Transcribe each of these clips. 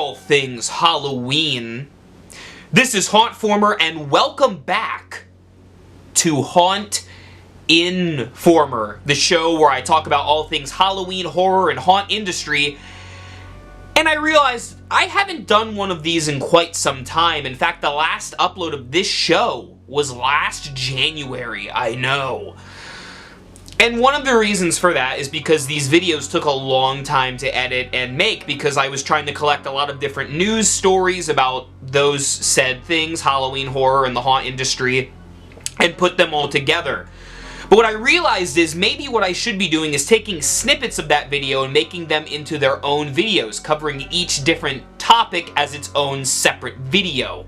all things Halloween. This is Hauntformer, and welcome back to Hauntformer, the show where I talk about all things Halloween, horror, and haunt industry. And I realized I haven't done one of these in quite some time. In fact, the last upload of this show was last January, I know. And one of the reasons for that is because these videos took a long time to edit and make, because I was trying to collect a lot of different news stories about those said things, Halloween, horror, and the haunt industry, and put them all together. But what I realized is maybe what I should be doing is taking snippets of that video and making them into their own videos, covering each different topic as its own separate video.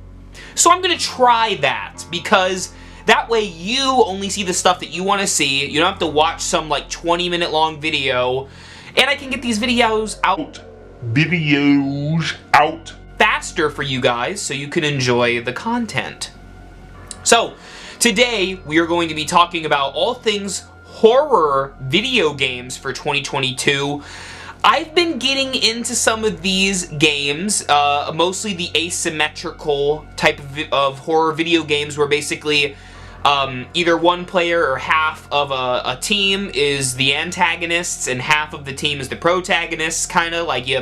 So I'm going to try that, because that way you only see the stuff that you want to see. You don't have to watch some like 20-minute long video, and I can get these videos out faster for you guys so you can enjoy the content. So today we are going to be talking about all things horror video games for 2022. I've been getting into some of these games, mostly the asymmetrical type of horror video games where basically either one player or half of a team is the antagonists and half of the team is the protagonists, kind of like you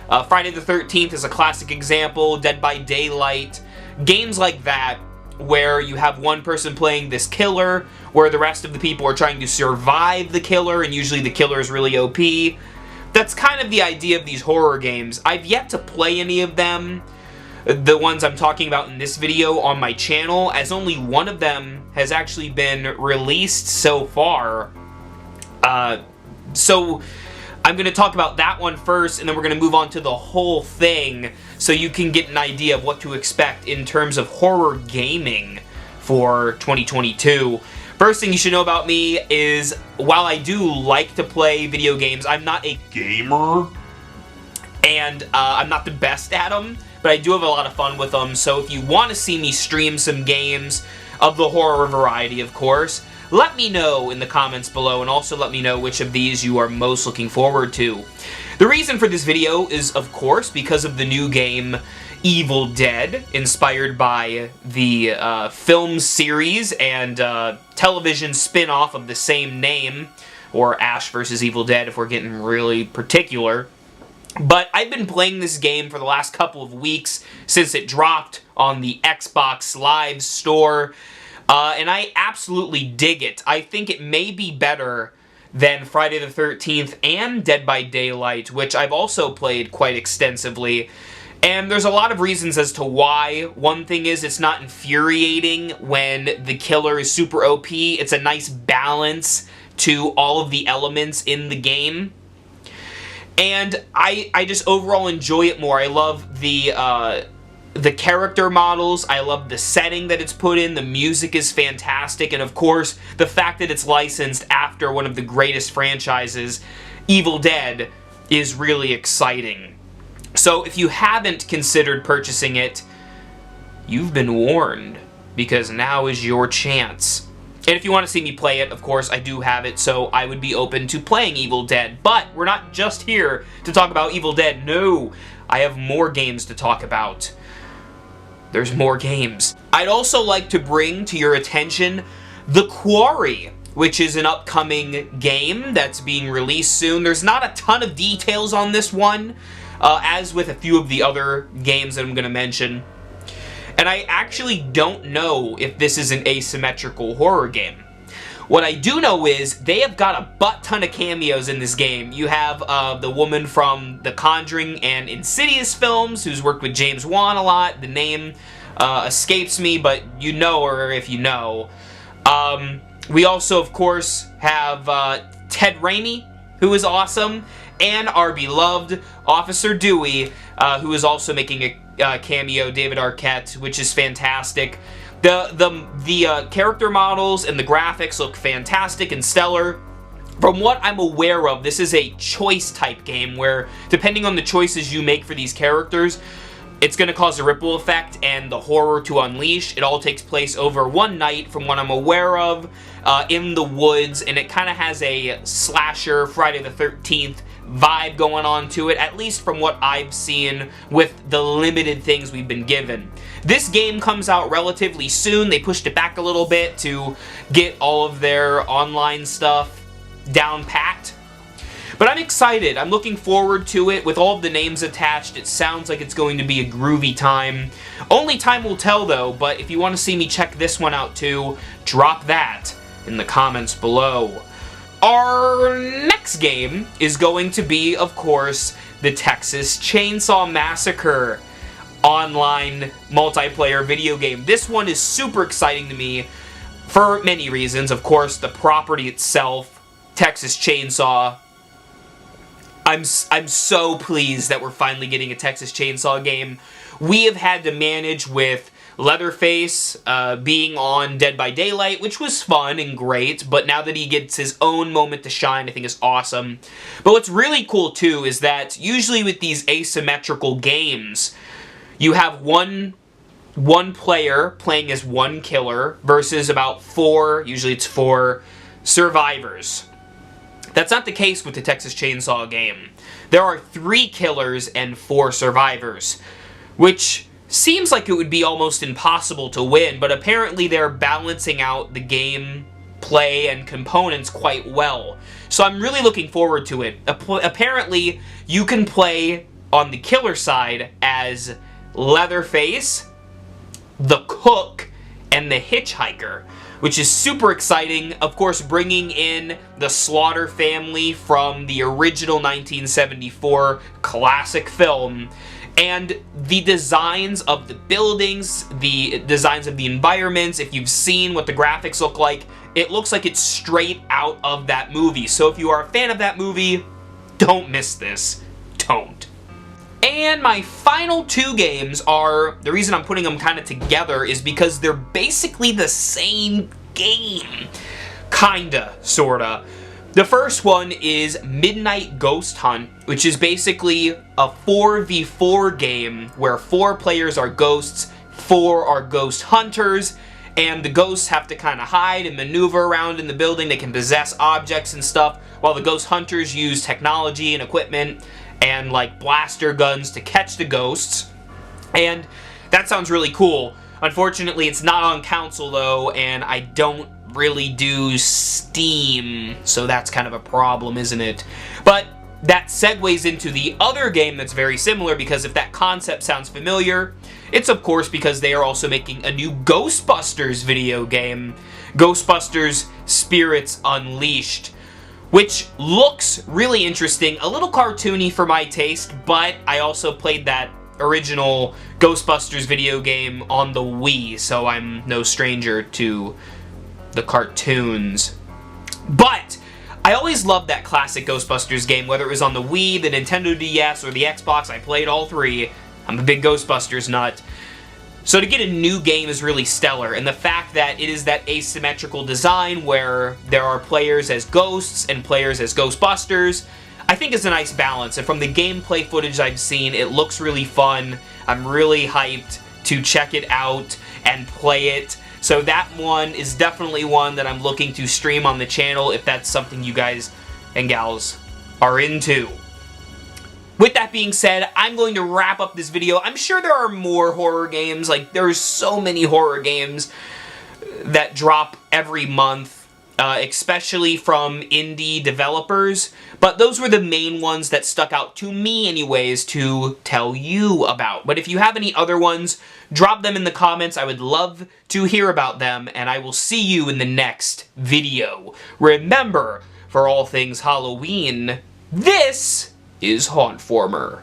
have Friday the 13th is a classic example, Dead by Daylight, games like that where you have one person playing this killer where the rest of the people are trying to survive the killer, and usually the killer is really OP. That's kind of the idea of these horror games. I've yet to play any of them, the ones I'm talking about in this video, on my channel, as only one of them has actually been released so far. So I'm going to talk about that one first, and then we're going to move on to the whole thing so you can get an idea of what to expect in terms of horror gaming for 2022. First thing you should know about me is, while I do like to play video games, I'm not a gamer, and I'm not the best at them, but I do have a lot of fun with them. So if you want to see me stream some games of the horror variety, of course, let me know in the comments below, and also let me know which of these you are most looking forward to. The reason for this video is, of course, because of the new game Evil Dead, inspired by the film series and television spin-off of the same name, or Ash vs. Evil Dead if we're getting really particular. But I've been playing this game for the last couple of weeks since it dropped on the Xbox Live store, and I absolutely dig it. I think it may be better than Friday the 13th and Dead by Daylight, which I've also played quite extensively. And there's a lot of reasons as to why. One thing is, it's not infuriating when the killer is super OP. It's a nice balance to all of the elements in the game. And I just overall enjoy it more. I love the character models. I love the setting that it's put in. The music is fantastic. And of course, the fact that it's licensed after one of the greatest franchises, Evil Dead, is really exciting. So if you haven't considered purchasing it, you've been warned, because now is your chance. And if you want to see me play it, of course, I do have it, so I would be open to playing Evil Dead. But we're not just here to talk about Evil Dead. No, I have more games to talk about. There's more games. I'd also like to bring to your attention the Quarry, which is an upcoming game that's being released soon. There's not a ton of details on this one, as with a few of the other games that I'm going to mention. And I actually don't know if this is an asymmetrical horror game. What I do know is they have got a butt ton of cameos in this game. You have the woman from the Conjuring and Insidious films who's worked with James Wan a lot. The name escapes me, but you know her if you know. We also, of course, have Ted Raimi, who is awesome, and our beloved Officer Dewey, who is also making a cameo, David Arquette, which is fantastic. The character models and the graphics look fantastic and stellar. From what I'm aware of, this is a choice type game where, depending on the choices you make for these characters, it's going to cause a ripple effect and the horror to unleash. It all takes place over one night, from what I'm aware of, in the woods, and it kind of has a slasher Friday the 13th vibe going on to it, at least from what I've seen with the limited things we've been given. This game comes out relatively soon. They pushed it back a little bit to get all of their online stuff down packed. But I'm excited. I'm looking forward to it. With all of the names attached, it sounds like it's going to be a groovy time. Only time will tell, though, but if you want to see me check this one out, too, drop that in the comments below. Our next game is going to be, of course, the Texas Chainsaw Massacre online multiplayer video game. This one is super exciting to me for many reasons. Of course, the property itself, Texas Chainsaw. I'm so pleased that we're finally getting a Texas Chainsaw game. We have had to manage with Leatherface being on Dead by Daylight, which was fun and great, but now that he gets his own moment to shine, I think is awesome. But what's really cool, too, is that usually with these asymmetrical games, you have one player playing as one killer versus about usually it's four survivors. That's not the case with the Texas Chainsaw game. There are 3 killers and 4 survivors, which seems like it would be almost impossible to win, but apparently they're balancing out the game play and components quite well. So I'm really looking forward to it. Apparently, you can play on the killer side as Leatherface, the Cook, and the Hitchhiker, which is super exciting. Of course, bringing in the Slaughter family from the original 1974 classic film, and the designs of the buildings, the designs of the environments. If you've seen what the graphics look like, it looks like it's straight out of that movie. So if you are a fan of that movie, don't miss this. Don't. And my final 2 games are, the reason I'm putting them kind of together is because they're basically the same game. Kinda, sorta. The first one is Midnight Ghost Hunt, which is basically a 4v4 game where 4 players are ghosts, 4 are ghost hunters, and the ghosts have to kind of hide and maneuver around in the building. They can possess objects and stuff, while the ghost hunters use technology and equipment and like blaster guns to catch the ghosts. And that sounds really cool. Unfortunately, it's not on console though, and I don't really do Steam, so that's kind of a problem, isn't it? But that segues into the other game that's very similar, because if that concept sounds familiar, it's of course because they are also making a new Ghostbusters video game, Ghostbusters Spirits Unleashed, which looks really interesting, a little cartoony for my taste, but I also played that original Ghostbusters video game on the Wii, so I'm no stranger to the cartoons. But I always loved that classic Ghostbusters game, whether it was on the Wii, the Nintendo DS, or the Xbox. I played all 3. I'm a big Ghostbusters nut. So to get a new game is really stellar, and the fact that it is that asymmetrical design where there are players as ghosts and players as Ghostbusters, I think is a nice balance. And from the gameplay footage I've seen, it looks really fun. I'm really hyped to check it out and play it. So that one is definitely one that I'm looking to stream on the channel if that's something you guys and gals are into. With that being said, I'm going to wrap up this video. I'm sure there are more horror games. Like, there's so many horror games that drop every month, especially from indie developers. But those were the main ones that stuck out to me anyways to tell you about. But if you have any other ones, drop them in the comments. I would love to hear about them, and I will see you in the next video. Remember, for all things Halloween, this is Hauntformer.